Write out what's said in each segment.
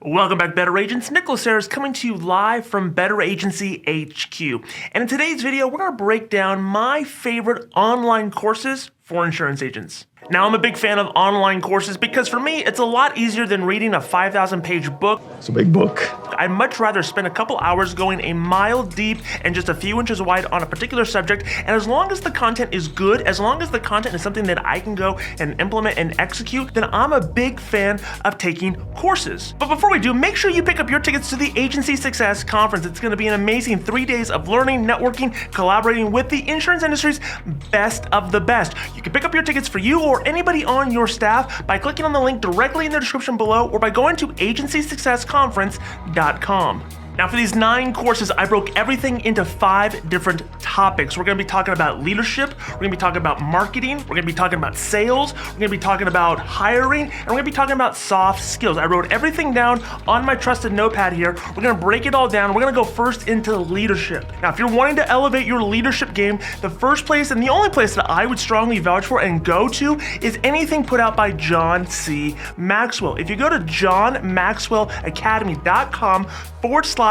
Welcome back, Better Agents. Nicholas Ayers coming to you live from Better Agency HQ. And in today's video, we're going to break down my favorite online courses for insurance agents. Now, I'm a big fan of online courses because for me, it's a lot easier than reading a 5,000-page book. It's a big book. I'd much rather spend a couple hours going a mile deep and just a few inches wide on a particular subject. And as long as the content is good, as long as the content is something that I can go and implement and execute, then I'm a big fan of taking courses. But before we do, make sure you pick up your tickets to the Agency Success Conference. It's going to be an amazing 3 days of learning, networking, collaborating with the insurance industry's best of the best. You can pick up your tickets for you or anybody on your staff by clicking on the link directly in the description below or by going to agencysuccessconference.com. Now, for these 9 courses, I broke everything into 5 different topics. We're going to be talking about leadership, we're going to be talking about marketing, we're going to be talking about sales, we're going to be talking about hiring, and we're going to be talking about soft skills. I wrote everything down on my trusted notepad here. We're going to break it all down. We're going to go first into leadership. Now, if you're wanting to elevate your leadership game, the first place and the only place that I would strongly vouch for and go to is anything put out by John C. Maxwell. If you go to johnmaxwellacademy.com/store,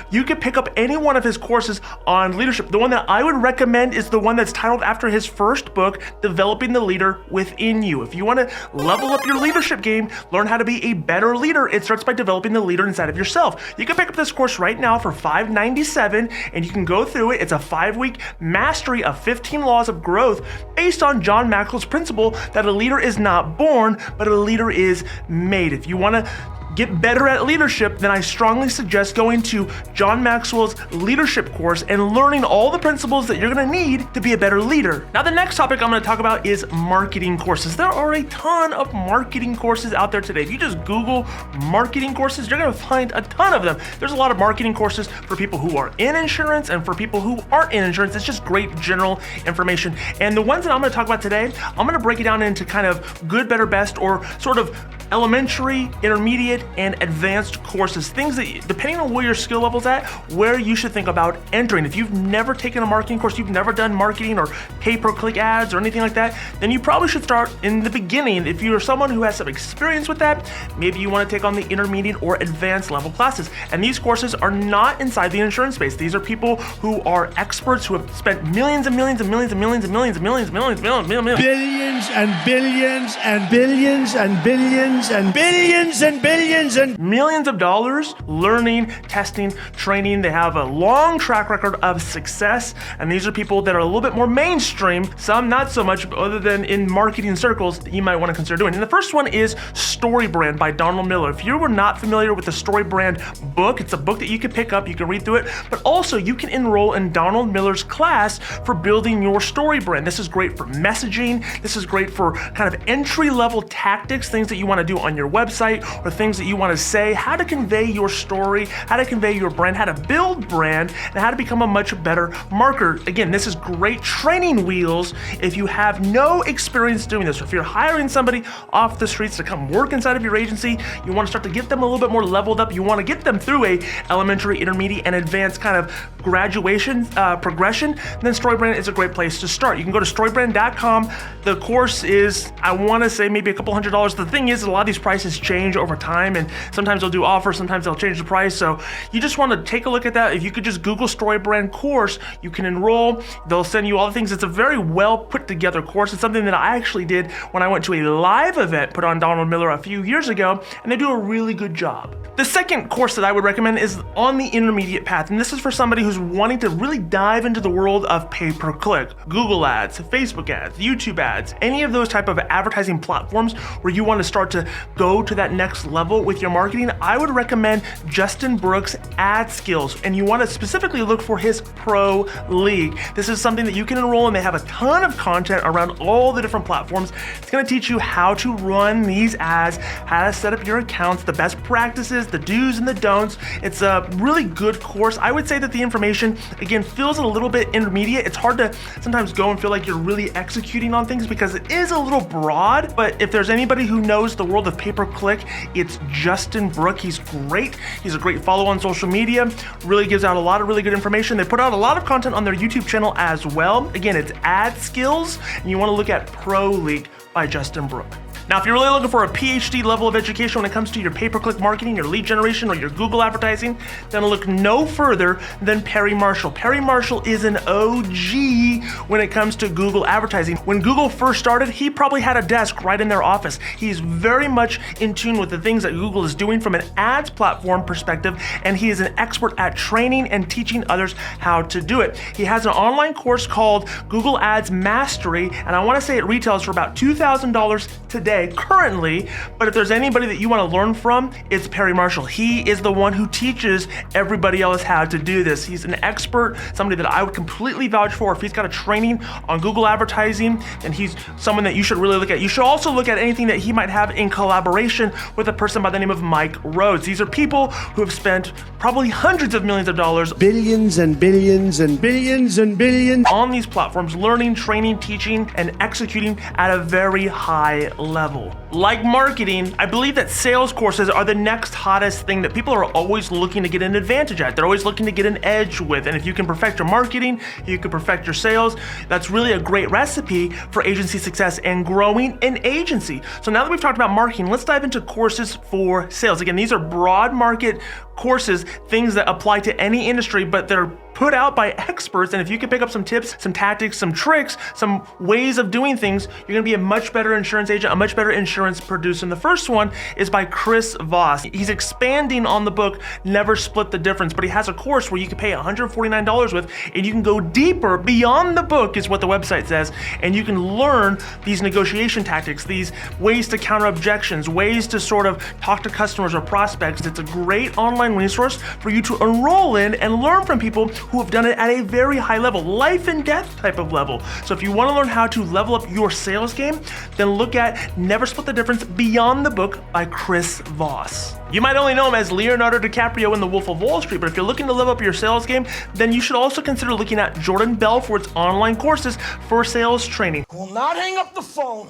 you can pick up any one of his courses on leadership. The one that I would recommend is the one that's titled after his first book, Developing the Leader Within You. If you want to level up your leadership game, learn how to be a better leader, it starts by developing the leader inside of yourself. You can pick up this course right now for $597, and you can go through it. It's a 5-week mastery of 15 laws of growth based on John Maxwell's principle that a leader is not born, but a leader is made. If you want to get better at leadership, then I strongly suggest going to John Maxwell's leadership course and learning all the principles that you're going to need to be a better leader. Now, the next topic I'm going to talk about is marketing courses. There are a ton of marketing courses out there today. If you just Google marketing courses, you're going to find a ton of them. There's a lot of marketing courses for people who are in insurance and for people who aren't in insurance. It's just great general information. And the ones that I'm going to talk about today, I'm going to break it down into kind of good, better, best, or sort of elementary, intermediate, and advanced courses, things that, depending on where your skill level's at, where you should think about entering. If you've never taken a marketing course, you've never done marketing or pay-per-click ads or anything like that, then you probably should start in the beginning. If you're someone who has some experience with that, maybe you want to take on the intermediate or advanced level classes. And these courses are not inside the insurance space. These are people who are experts who have spent millions and millions and millions and millions and millions and millions and millions and millions, Billions and billions and billions and billions and billions and billions and millions of dollars learning, testing, training. They have a long track record of success, and these are people that are a little bit more mainstream, some not so much, other than in marketing circles that you might want to consider doing. And the first one is Storybrand by Donald Miller. If you were not familiar with the Storybrand book, it's a book that you can pick up, you can read through it, but also you can enroll in Donald Miller's class for building your story brand. This is great for messaging. This is great for kind of entry-level tactics, things that you want to do on your website or things that you want to say, how to convey your story, how to convey your brand, how to build brand, and how to become a much better marketer. Again, this is great training wheels if you have no experience doing this. Or if you're hiring somebody off the streets to come work inside of your agency, you want to start to get them a little bit more leveled up. You want to get them through a elementary, intermediate, and advanced kind of graduation progression, then Storybrand is a great place to start. You can go to storybrand.com. The course is, I want to say, maybe a couple $100s. The thing is, a lot of these prices change over time, and sometimes they'll do offers, sometimes they'll change the price. So you just want to take a look at that. If you could just Google Storybrand course, you can enroll. They'll send you all the things. It's a very well put together course. It's something that I actually did when I went to a live event put on Donald Miller a few years ago, and they do a really good job. The second course that I would recommend is on the intermediate path, and this is for somebody who's wanting to really dive into the world of pay-per-click, Google ads, Facebook ads, YouTube ads, any of those type of advertising platforms where you want to start to go to that next level with your marketing. I would recommend Justin Brooks' AdSkills, and you want to specifically look for his Pro League. This is something that you can enroll in. They have a ton of content around all the different platforms. It's going to teach you how to run these ads, how to set up your accounts, the best practices, the do's and the don'ts. It's a really good course. I would say that the information, again, feels a little bit intermediate. It's hard to sometimes go and feel like you're really executing on things because it is a little broad, but if there's anybody who knows the world of pay-per-click, it's Justin Brooks. He's great. He's a great follow on social media, really gives out a lot of really good information. They put out a lot of content on their YouTube channel as well. Again, it's AdSkills, and you want to look at Pro League by Justin Brooks. Now, if you're really looking for a PhD level of education when it comes to your pay-per-click marketing, your lead generation, or your Google advertising, then look no further than Perry Marshall. Perry Marshall is an OG when it comes to Google advertising. When Google first started, he probably had a desk right in their office. He's very much in tune with the things that Google is doing from an ads platform perspective, and he is an expert at training and teaching others how to do it. He has an online course called Google Ads Mastery, and I want to say it retails for about $2,000 today, currently, but if there's anybody that you want to learn from, it's Perry Marshall. He is the one who teaches everybody else how to do this. He's an expert, somebody that I would completely vouch for. If he's got a training on Google advertising, then he's someone that you should really look at. You should also look at anything that he might have in collaboration with a person by the name of Mike Rhodes. These are people who have spent probably hundreds of millions of dollars, Billions and billions and billions and billions on these platforms, learning, training, teaching, and executing at a very high level. Like marketing, I believe that sales courses are the next hottest thing that people are always looking to get an advantage at. They're always looking to get an edge with. And if you can perfect your marketing, you can perfect your sales, that's really a great recipe for agency success and growing an agency. So now that we've talked about marketing, let's dive into courses for sales. Again, these are broad market courses, things that apply to any industry, but they're put out by experts. And if you can pick up some tips, some tactics, some tricks, some ways of doing things, you're gonna be a much better insurance agent, a much better insurance producer. And the first one is by Chris Voss. He's expanding on the book, Never Split the Difference, but he has a course where you can pay $149 with, and you can go deeper beyond the book is what the website says. And you can learn these negotiation tactics, these ways to counter objections, ways to sort of talk to customers or prospects. It's a great online resource for you to enroll in and learn from people who have done it at a very high level, life and death type of level. So if you want to learn how to level up your sales game, then look at Never Split the Difference Beyond the Book by Chris Voss. You might only know him as Leonardo DiCaprio in The Wolf of Wall Street, but if you're looking to level up your sales game, then you should also consider looking at Jordan Belfort's online courses for sales training. Will not hang up the phone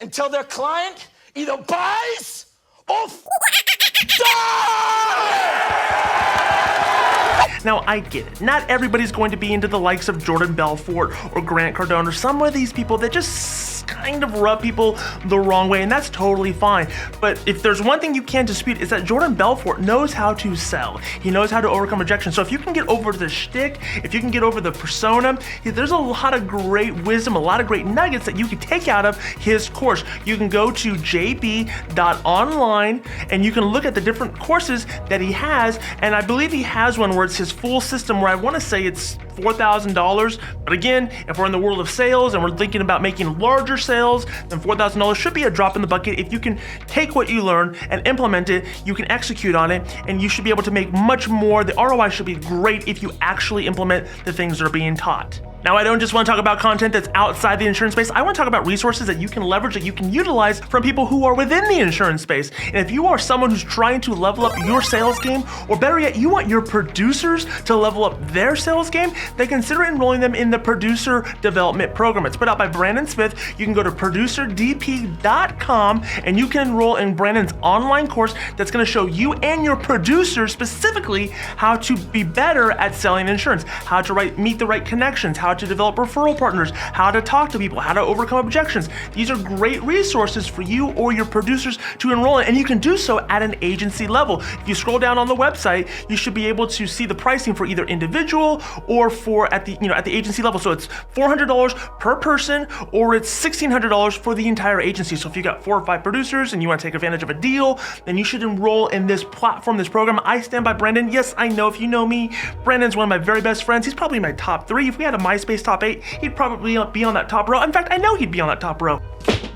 until their client either buys or Now, I get it. Not everybody's going to be into the likes of Jordan Belfort or Grant Cardone or some of these people that just kind of rub people the wrong way, and that's totally fine. But if there's one thing you can't dispute, is that Jordan Belfort knows how to sell. He knows how to overcome rejection. So if you can get over the shtick, if you can get over the persona, there's a lot of great wisdom, a lot of great nuggets that you can take out of his course. You can go to jb.online and you can look at the different courses that he has, and I believe he has one where it's his full system where I want to say it's $4,000. But again, if we're in the world of sales and we're thinking about making larger sales, then $4,000 should be a drop in the bucket. If you can take what you learn and implement it, you can execute on it, and you should be able to make much more. The ROI should be great if you actually implement the things that are being taught. Now, I don't just want to talk about content that's outside the insurance space. I want to talk about resources that you can leverage, that you can utilize from people who are within the insurance space. And if you are someone who's trying to level up your sales game, or better yet, you want your producers to level up their sales game, then consider enrolling them in the Producer Development Program. It's put out by Brandon Smith. You can go to producerdp.com and you can enroll in Brandon's online course that's going to show you and your producers specifically how to be better at selling insurance, how to meet the right connections, how to develop referral partners, how to talk to people, how to overcome objections. These are great resources for you or your producers to enroll in, and you can do so at an agency level. If you scroll down on the website, you should be able to see the pricing for either individual or for at the agency level. So it's $400 per person, or it's $1,600 for the entire agency. So if you got 4 or 5 producers and you want to take advantage of a deal, then you should enroll in this platform, this program. I stand by Brandon. Yes, I know, if you know me, Brandon's one of my very best friends. He's probably my top 3. If we had a MySpace top 8, he'd probably be on that top row. In fact, I know he'd be on that top row.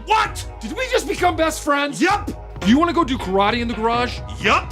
What? Did we just become best friends? Yup. Do you want to go do karate in the garage? Yup.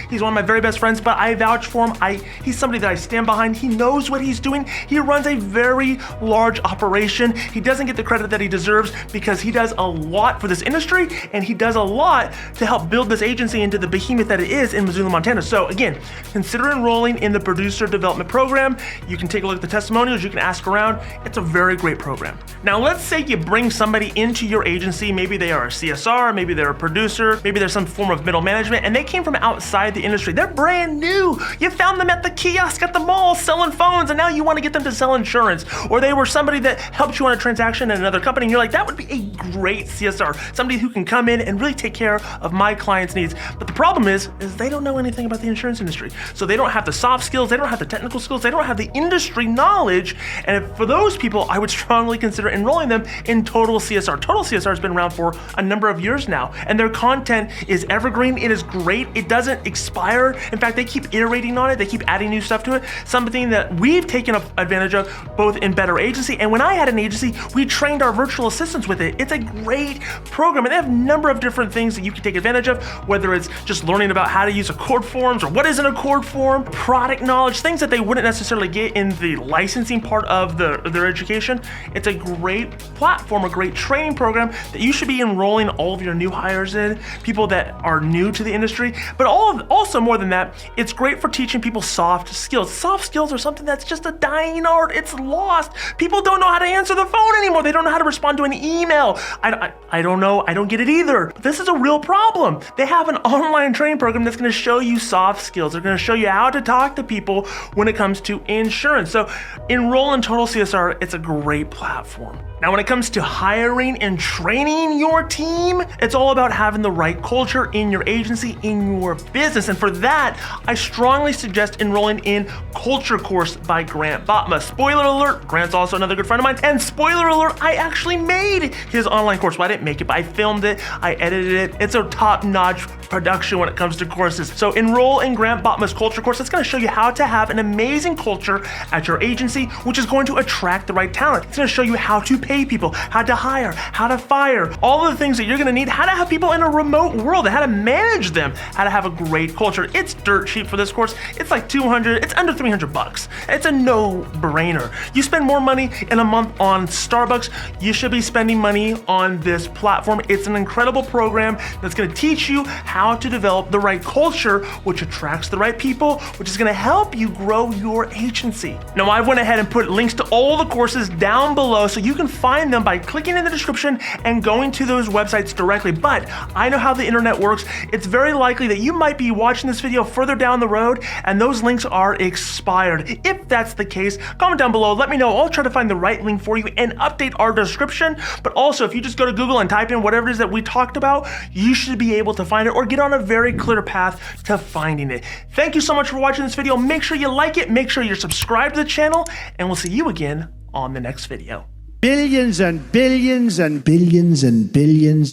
He's one of my very best friends, but I vouch for him. He's somebody that I stand behind. He knows what he's doing. He runs a very large operation. He doesn't get the credit that he deserves because he does a lot for this industry, and he does a lot to help build this agency into the behemoth that it is in Missoula, Montana. So again, consider enrolling in the Producer Development Program. You can take a look at the testimonials. You can ask around. It's a very great program. Now, let's say you bring somebody into your agency. Maybe they are a CSR, maybe they're a producer, maybe there's some form of middle management, and they came from outside inside the industry. They're brand new. You found them at the kiosk at the mall selling phones, and now you want to get them to sell insurance. Or they were somebody that helped you on a transaction in another company, and you're like, that would be a great CSR. Somebody who can come in and really take care of my clients' needs. But the problem is they don't know anything about the insurance industry. So they don't have the soft skills, they don't have the technical skills, they don't have the industry knowledge. And for those people, I would strongly consider enrolling them in Total CSR. Total CSR has been around for a number of years now, and their content is evergreen. It is great. It doesn't expire. In fact, they keep iterating on it. They keep adding new stuff to it. Something that we've taken advantage of both in Better Agency, and when I had an agency, we trained our virtual assistants with it. It's a great program, and they have a number of different things that you can take advantage of, whether it's just learning about how to use Accord forms or what is an Accord form, product knowledge, things that they wouldn't necessarily get in the licensing part of their education. It's a great platform, a great training program that you should be enrolling all of your new hires in, people that are new to the industry. But also more than that, it's great for teaching people soft skills. Soft skills are something that's just a dying art. It's lost. People don't know how to answer the phone anymore. They don't know how to respond to an email. I don't know. I don't get it either. But this is a real problem. They have an online training program that's going to show you soft skills. They're going to show you how to talk to people when it comes to insurance. So enroll in Total CSR. It's a great platform. Now, when it comes to hiring and training your team, it's all about having the right culture in your agency, in your business. And for that, I strongly suggest enrolling in Culture Course by Grant Botma. Spoiler alert, Grant's also another good friend of mine. And spoiler alert, I actually made his online course. Well, I didn't make it, but I filmed it, I edited it. It's a top-notch production when it comes to courses. So enroll in Grant Botma's Culture Course. It's gonna show you how to have an amazing culture at your agency, which is going to attract the right talent. It's gonna show you how to pay people, how to hire, how to fire, all of the things that you're gonna need, how to have people in a remote world, how to manage them, how to have a great culture. It's dirt cheap for this course. It's like it's under $300. It's a no-brainer. You spend more money in a month on Starbucks, you should be spending money on this platform. It's an incredible program that's gonna teach you how to develop the right culture, which attracts the right people, which is gonna help you grow your agency. Now, I've went ahead and put links to all the courses down below so you can find them by clicking in the description and going to those websites directly. But I know how the internet works. It's very likely that you might be watching this video further down the road and those links are expired. If that's the case, comment down below, let me know. I'll try to find the right link for you and update our description. But also, if you just go to Google and type in whatever it is that we talked about, you should be able to find it or get on a very clear path to finding it. Thank you so much for watching this video. Make sure you like it, make sure you're subscribed to the channel, and we'll see you again on the next video. Billions and billions and billions and billions.